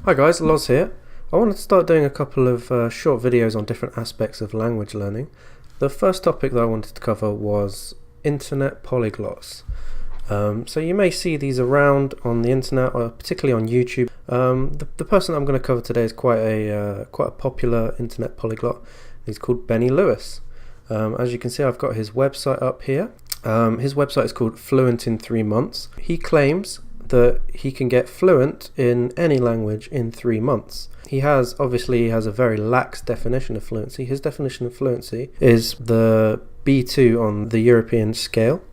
Hi guys, Loz here. I wanted to start doing a couple of short videos on different aspects of language learning. The first topic that I wanted to cover was internet polyglots. So you may see these around on the internet, or particularly on YouTube. The person I'm going to cover today is quite a popular internet polyglot. He's called Benny Lewis. As you can see, I've got his website up here. His website is called Fluent in 3 months. He claims that he can get fluent in any language in 3 months. He has a very lax definition of fluency. His definition of fluency is the B2 on the European scale.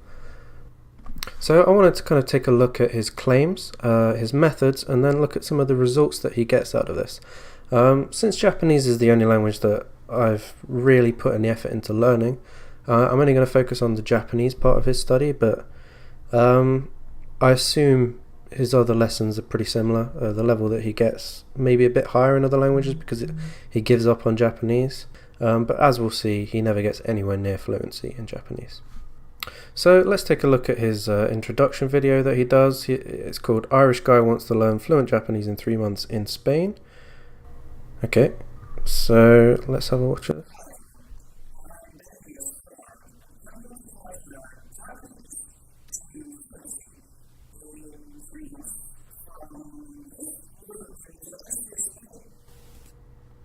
So I wanted to kind of take a look at his claims, his methods, and then look at some of the results that he gets out of this. Since Japanese is the only language that I've really put any effort into learning, I'm only going to focus on the Japanese part of his study, but I assume his other lessons are pretty similar. The level that he gets maybe a bit higher in other languages because he gives up on Japanese. But as we'll see, he never gets anywhere near fluency in Japanese. So let's take a look at his introduction video that he does. It's called Irish Guy Wants to Learn Fluent Japanese in 3 months in Spain. Okay, so let's have a watch of it.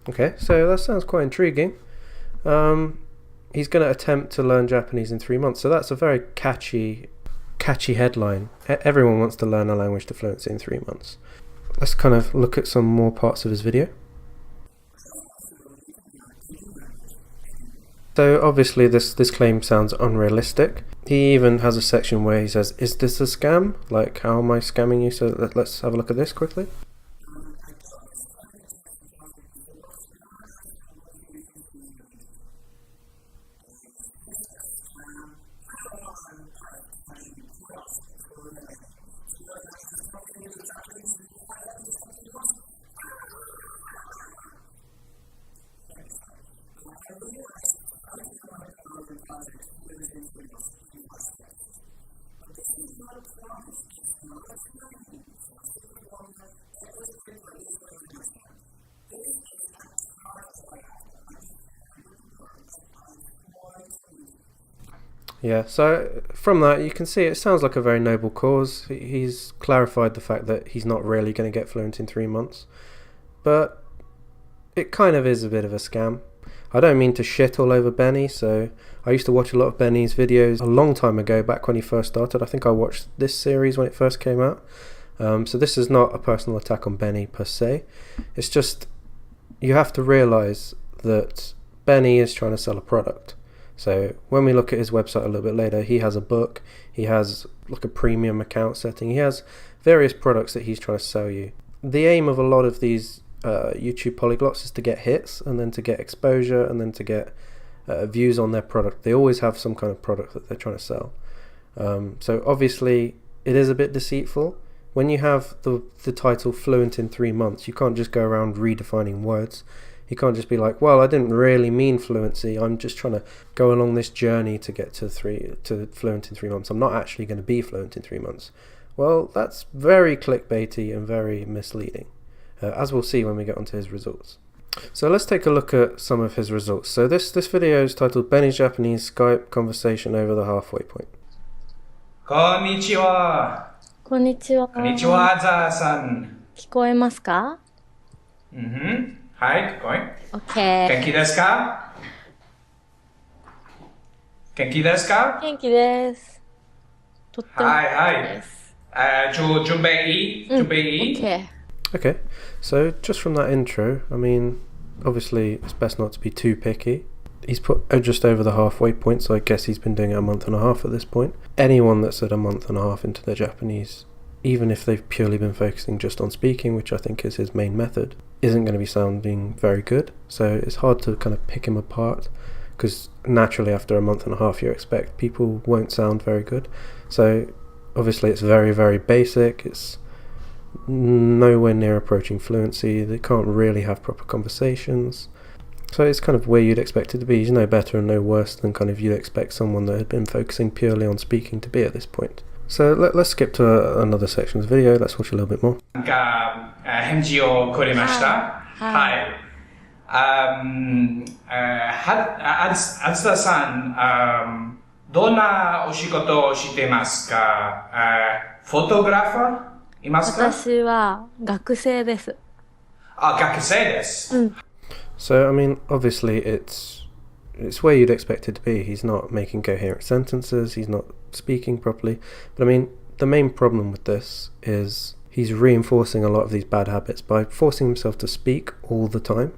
Okay, so that sounds quite intriguing. He's going to attempt to learn Japanese in 3 months, so that's a very catchy headline. Everyone wants to learn a language to fluency in 3 months. Let's kind of look at some more parts of his video. So obviously this claim sounds unrealistic. He even has a section where he says, "Is this a scam? Like, how am I scamming you?" So let's have a look at this quickly. Yeah, so from that you can see it sounds like a very noble cause. He's clarified the fact that he's not really going to get fluent in 3 months, but it kind of is a bit of a scam. I don't mean to shit all over Benny. So I used to watch a lot of Benny's videos a long time ago, back when he first started. I think I watched this series when it first came out. So this is not a personal attack on Benny per se. It's just you have to realize that Benny is trying to sell a product. So when we look at his website a little bit later, he has a book, he has like a premium account setting, he has various products that he's trying to sell you. The aim of a lot of these YouTube polyglots is to get hits, and then to get exposure, and then to get views on their product. They always have some kind of product that they're trying to sell. So obviously it is a bit deceitful. When you have the title Fluent in 3 months, you can't just go around redefining words. You can't just be like, well, I didn't really mean fluency. I'm just trying to go along this journey to get to fluent in 3 months. I'm not actually going to be fluent in 3 months. Well, that's very clickbaity and very misleading, as we'll see when we get onto his results. So let's take a look at some of his results. So this video is titled Benny's Japanese Skype Conversation Over the Halfway Point. Konnichiwa. こんにちは。こんにちは、ザーさん。聞こえますか？はい、聞こえ。OK。元気ですか？元気ですか？元気です。とってもはい元気です。準備いい？準備いい？ OK。 Okay, so just from that intro, I mean, obviously it's best not to be too picky. He's put just over the halfway point, so I guess he's been doing it a month and a half at this point. Anyone that's at a month and a half into their Japanese, even if they've purely been focusing just on speaking, which I think is his main method, isn't going to be sounding very good. So it's hard to kind of pick him apart, because naturally after a month and a half you expect people won't sound very good. So obviously it's very, very basic. It's nowhere near approaching fluency. They can't really have proper conversations. So it's kind of where you'd expect it to be. He's no better and no worse than kind of you'd expect someone that had been focusing purely on speaking to be at this point. So let's skip to another section of the video. Let's watch a little bit more. 返事をくれました。はい。あずささん、どんなお仕事をしてますか？フォトグラファーいますか？私は学生です。学生です。So I mean, obviously it's where you'd expect it to be. He's not making coherent sentences, he's not speaking properly. But I mean, the main problem with this is he's reinforcing a lot of these bad habits by forcing himself to speak all the time.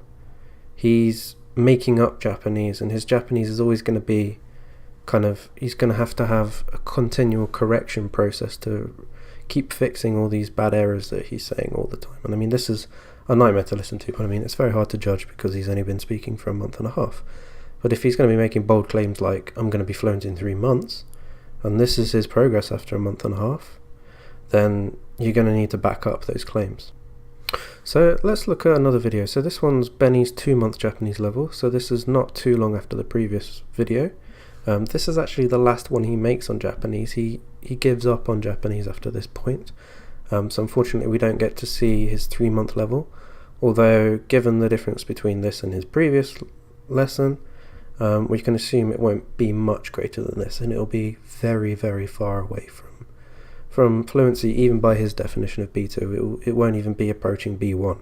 He's making up Japanese, and his Japanese is always going to be he's going to have a continual correction process to keep fixing all these bad errors that he's saying all the time. And I mean, this is a nightmare to listen to, but I mean, it's very hard to judge because he's only been speaking for a month and a half. But if he's going to be making bold claims like, I'm going to be fluent in 3 months, and this is his progress after a month and a half, then you're going to need to back up those claims. So let's look at another video. So this one's Benny's 2-month Japanese level. So this is not too long after the previous video. This is actually the last one he makes on Japanese. He gives up on Japanese after this point. So unfortunately we don't get to see his 3-month level. Although given the difference between this and his previous lesson, we can assume it won't be much greater than this, and it'll be very, very far away from fluency, even by his definition of B2. It won't even be approaching B1.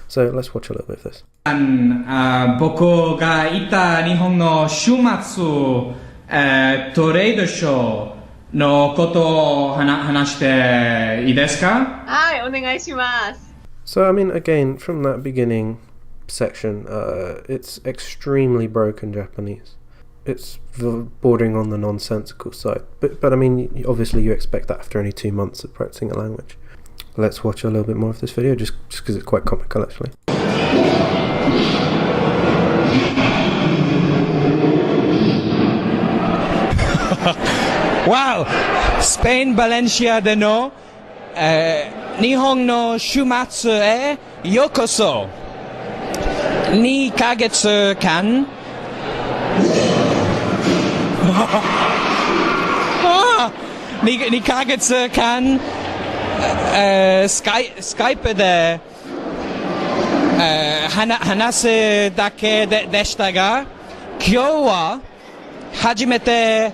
So let's watch a little bit of this. 僕がいた日本の週末、トレードショーのことを話していいですか？はい、お願いします。 So I mean, again, from that beginning section, it's extremely broken Japanese. It's bordering on the nonsensical side. But I mean, obviously you expect that after only 2 months of practicing a language. Let's watch a little bit more of this video, just because it's quite comical actually. Wow! Spain Valencia de no, Nihon no shumatsu e yokoso. 2ヶ月間2ヶ月間スカイプで話すだけでしたが、今日は初めて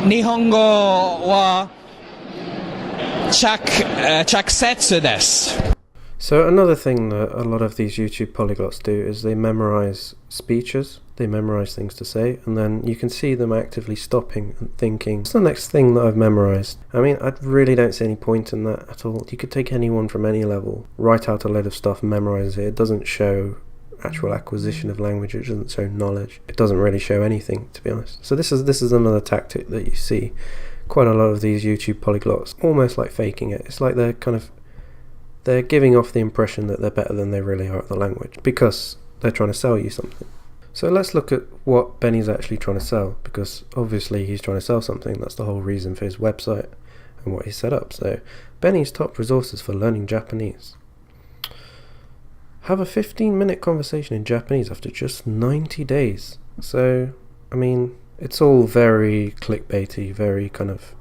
日本語は直接です。So another thing that a lot of these YouTube polyglots do is they memorize speeches, they memorize things to say, and then you can see them actively stopping and thinking, what's the next thing that I've memorized? I mean, I really don't see any point in that at all. You could take anyone from any level, write out a load of stuff, memorize it. It doesn't show actual acquisition of language, it doesn't show knowledge. It doesn't really show anything, to be honest. So this is another tactic that you see quite a lot of these YouTube polyglots, almost like faking it. It's like they're giving off the impression that they're better than they really are at the language because they're trying to sell you something. So let's look at what Benny's actually trying to sell, because obviously he's trying to sell something. That's the whole reason for his website and what he set up. So Benny's top resources for learning Japanese. Have a 15-minute conversation in Japanese after just 90 days. So, I mean, it's all very clickbaity, very kind of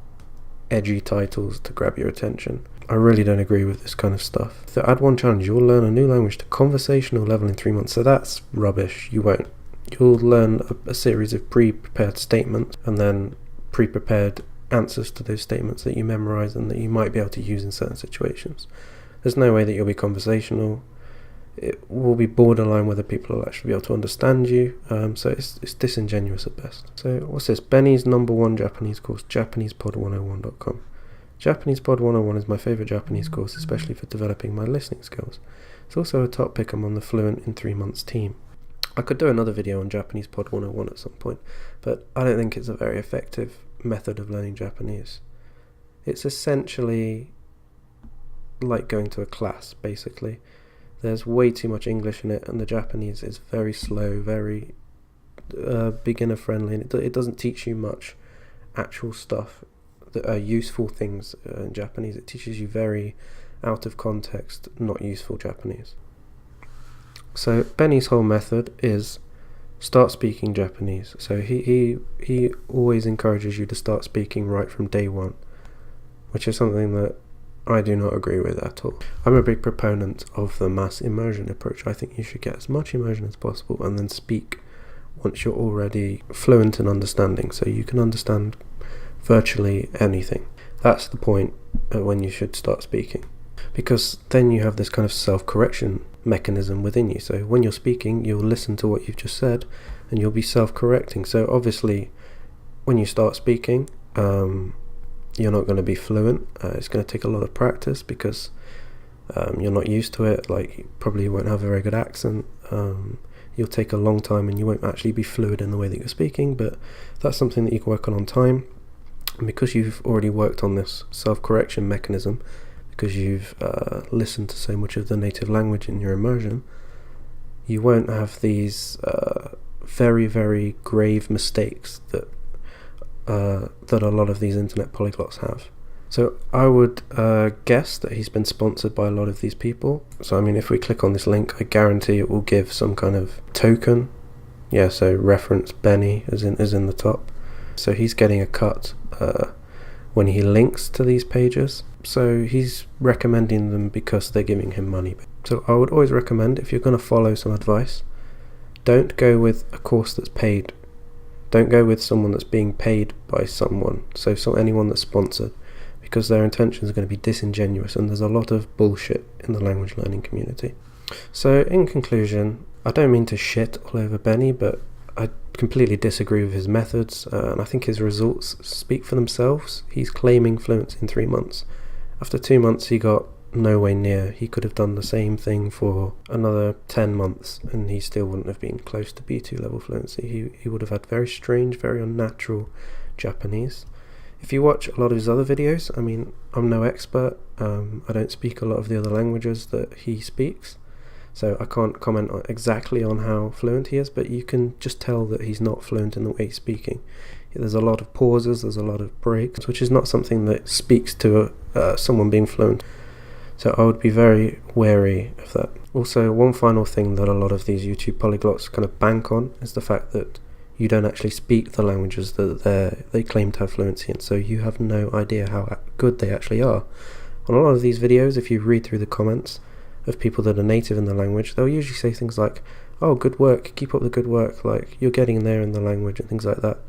edgy titles to grab your attention. I really don't agree with this kind of stuff. So add one challenge, you'll learn a new language to conversational level in 3 months. So that's rubbish. You won't. You'll learn a series of pre-prepared statements and then pre-prepared answers to those statements that you memorize and that you might be able to use in certain situations. There's no way that you'll be conversational. It will be borderline whether people will actually be able to understand you. So it's disingenuous at best. So what's this? Benny's #1 Japanese course, JapanesePod101.com. JapanesePod 101 is my favourite Japanese course, especially for developing my listening skills. It's also a top pick among the Fluent in 3 months team. I could do another video on JapanesePod 101 at some point, but I don't think it's a very effective method of learning Japanese. It's essentially like going to a class, basically. There's way too much English in it, and the Japanese is very slow, very beginner friendly, and it doesn't teach you much actual stuff that are useful things in Japanese. It teaches you very out of context, not useful Japanese. So Benny's whole method is start speaking Japanese. So he always encourages you to start speaking right from day one, which is something that I do not agree with at all. I'm a big proponent of the mass immersion approach. I think you should get as much immersion as possible and then speak once you're already fluent in understanding, so you can understand virtually anything. That's the point when you should start speaking, because then you have this kind of self-correction mechanism within you. So when you're speaking, you'll listen to what you've just said and you'll be self-correcting. So obviously when you start speaking, you're not going to be fluent. It's going to take a lot of practice because you're not used to it. Like, you probably won't have a very good accent. You'll take a long time and you won't actually be fluid in the way that you're speaking, but that's something that you can work on time. And because you've already worked on this self-correction mechanism, because you've listened to so much of the native language in your immersion, you won't have these very, very grave mistakes that a lot of these internet polyglots have. So I would guess that he's been sponsored by a lot of these people. So I mean, if we click on this link, I guarantee it will give some kind of token. Yeah, so reference Benny is in the top. So he's getting a cut when he links to these pages. So he's recommending them because they're giving him money. So I would always recommend, if you're going to follow some advice, don't go with a course that's paid. Don't go with someone that's being paid by someone, so anyone that's sponsored, because their intentions are going to be disingenuous, and there's a lot of bullshit in the language learning community. So in conclusion, I don't mean to shit all over Benny, but I completely disagree with his methods, and I think his results speak for themselves. He's claiming fluency in 3 months. After 2 months he got no way near. He could have done the same thing for another 10 months and he still wouldn't have been close to B2 level fluency. He would have had very strange, very unnatural Japanese. If you watch a lot of his other videos, I mean, I'm no expert. I don't speak a lot of the other languages that he speaks, so I can't comment exactly on how fluent he is, but you can just tell that he's not fluent in the way he's speaking. There's a lot of pauses, there's a lot of breaks, which is not something that speaks to someone being fluent. So I would be very wary of that. Also, one final thing that a lot of these YouTube polyglots kind of bank on is the fact that you don't actually speak the languages that they claim to have fluency in, so you have no idea how good they actually are. On a lot of these videos, if you read through the comments of people that are native in the language, they'll usually say things like, "Oh, good work, keep up the good work, like, you're getting there in the language," and things like that.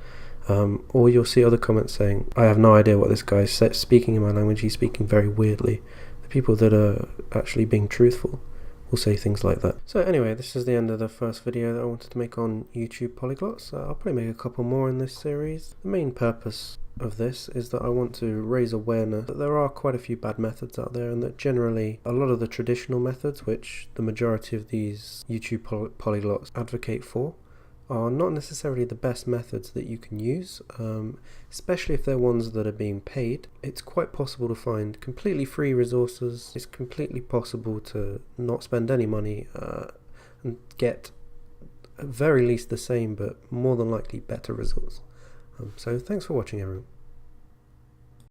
Or you'll see other comments saying, "I have no idea what this guy is speaking in my language, he's speaking very weirdly." The people that are actually being truthful will say things like that. So anyway, this is the end of the first video that I wanted to make on YouTube polyglots. I'll probably make a couple more in this series. The main purpose of this is that I want to raise awareness that there are quite a few bad methods out there, and that generally a lot of the traditional methods, which the majority of these YouTube polyglots advocate for, are not necessarily the best methods that you can use, especially if they're ones that are being paid. It's quite possible to find completely free resources. It's completely possible to not spend any money and get at very least the same, but more than likely better results. So thanks for watching, everyone.